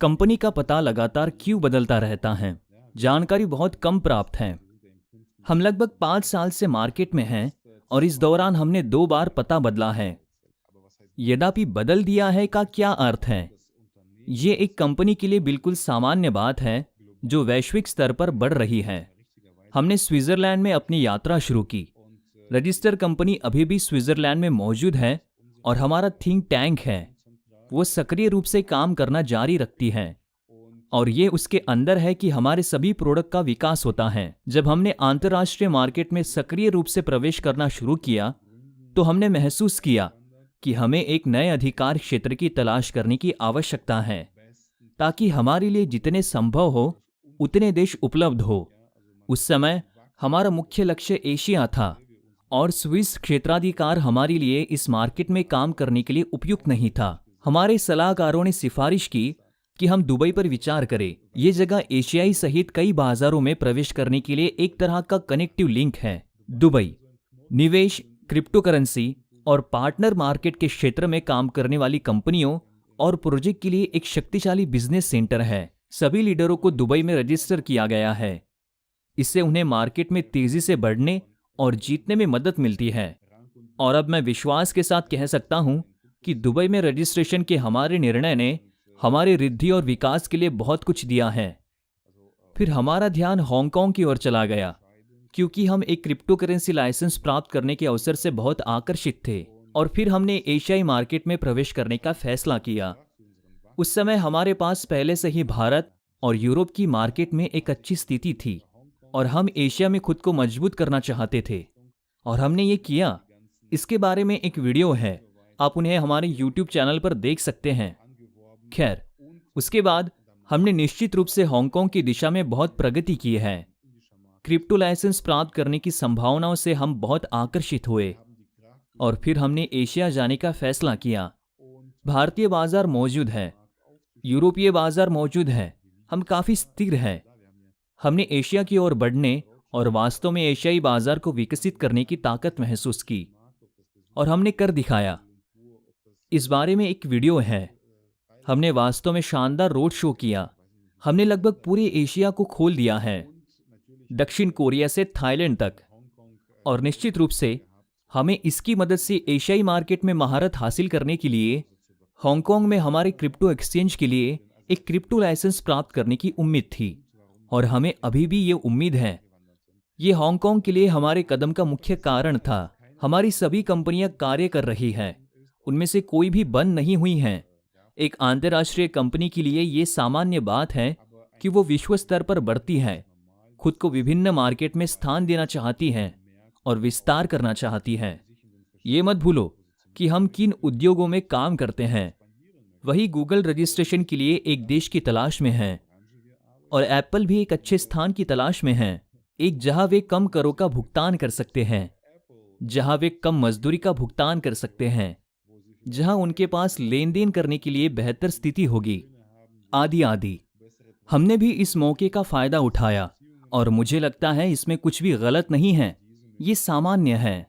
Company का पता लगातार क्यों बदलता रहता है? जानकारी बहुत कम प्राप्त है। हम लगभग 5 साल से मार्केट में हैं और इस दौरान हमने 2 बार पता बदला है। यद्यपि बदल दिया है का क्या अर्थ है? ये एक कंपनी के लिए बिल्कुल सामान्य बात है जो वैश्विक स्तर पर बढ़ रही है। हमने स्विट्जरलैंड में अपनी यात्रा शुरू की। रजिस्टर कंपनी अभी भी स्विट्जरलैंड में मौजूद है और हमारा थिंक टैंक है वो सक्रिय रूप से काम करना जारी रखती है और ये उसके अंदर है कि हमारे सभी प्रोडक्ट का विकास होता है। जब हमने अंतर्राष्ट्रीय मार्केट में सक्रिय रूप से प्रवेश करना शुरू किया तो हमने महसूस किया कि हमें एक नए अधिकार क्षेत्र की तलाश करने की आवश्यकता है ताकि हमारे लिए जितने संभव हो उतने देश उपलब्ध हो। उस समय हमारा मुख्य लक्ष्य एशिया था और स्विस क्षेत्राधिकार हमारे लिए इस मार्केट में काम करने के लिए उपयुक्त नहीं था। हमारे सलाहकारों ने सिफारिश की कि हम दुबई पर विचार करें। ये जगह एशियाई सहित कई बाजारों में प्रवेश करने के लिए एक तरह का कनेक्टिव लिंक है। दुबई निवेश, क्रिप्टो करेंसी और पार्टनर मार्केट के क्षेत्र में काम करने वाली कंपनियों और प्रोजेक्ट के लिए एक शक्तिशाली बिजनेस सेंटर है। सभी लीडरों को दुबई में रजिस्टर किया गया है। इससे उन्हें मार्केट में तेजी से बढ़ने और जीतने में मदद मिलती है। और अब मैं विश्वास के साथ कह सकता हूं कि दुबई में रजिस्ट्रेशन के हमारे निर्णय ने हमारे रिद्धि और विकास के लिए बहुत कुछ दिया है। फिर हमारा ध्यान हांगकांग की ओर चला गया क्योंकि हम एक क्रिप्टो करेंसी लाइसेंस प्राप्त करने के अवसर से बहुत आकर्षित थे और फिर हमने एशियाई मार्केट में प्रवेश करने का फैसला किया। उस समय हमारे पास पहले से ही भारत और यूरोप की मार्केट में एक अच्छी स्थिति थी और हम एशिया में खुद को मजबूत करना चाहते थे और हमने ये किया। इसके बारे में एक वीडियो है, आप उन्हें हमारे YouTube चैनल पर देख सकते हैं। खैर, उसके बाद हमने निश्चित रूप से हांगकांग की दिशा में बहुत प्रगति की है। क्रिप्टो लाइसेंस प्राप्त करने की संभावनाओं से हम बहुत आकर्षित हुए और फिर हमने एशिया जाने का फैसला किया। भारतीय बाजार मौजूद है, यूरोपीय बाजार मौजूद है, हम काफी स्थिर हैं। हमने एशिया की ओर बढ़ने और वास्तव में एशियाई बाजार को विकसित करने की ताकत महसूस की और हमने कर दिखाया। इस बारे में एक वीडियो है। हमने वास्तव में शानदार रोड शो किया। हमने लगभग पूरे एशिया को खोल दिया है, दक्षिण कोरिया से थाईलैंड तक। और निश्चित रूप से हमें इसकी मदद से एशियाई मार्केट में महारत हासिल करने के लिए हांगकांग में हमारे क्रिप्टो एक्सचेंज के लिए एक क्रिप्टो लाइसेंस प्राप्त करने की उम्मीद थी और हमें अभी भी ये उम्मीद है। ये हांगकांग के लिए हमारे कदम का मुख्य कारण था। हमारी सभी कंपनियां कार्य कर रही हैं, उनमें से कोई भी बंद नहीं हुई हैं। एक अंतर्राष्ट्रीय कंपनी के लिए ये सामान्य बात है कि वो विश्व स्तर पर बढ़ती है, खुद को विभिन्न मार्केट में स्थान देना चाहती है और विस्तार करना चाहती है। ये मत भूलो कि हम किन उद्योगों में काम करते हैं। वही गूगल रजिस्ट्रेशन के लिए एक देश की तलाश में है और एप्पल भी एक अच्छे स्थान की तलाश में है, एक जहां वे कम करों का भुगतान कर सकते हैं, जहां वे कम मजदूरी का भुगतान कर सकते हैं, जहां उनके पास लेन देन करने के लिए बेहतर स्थिति होगी, आदि आदि। हमने भी इस मौके का फायदा उठाया और मुझे लगता है इसमें कुछ भी गलत नहीं है, ये सामान्य है।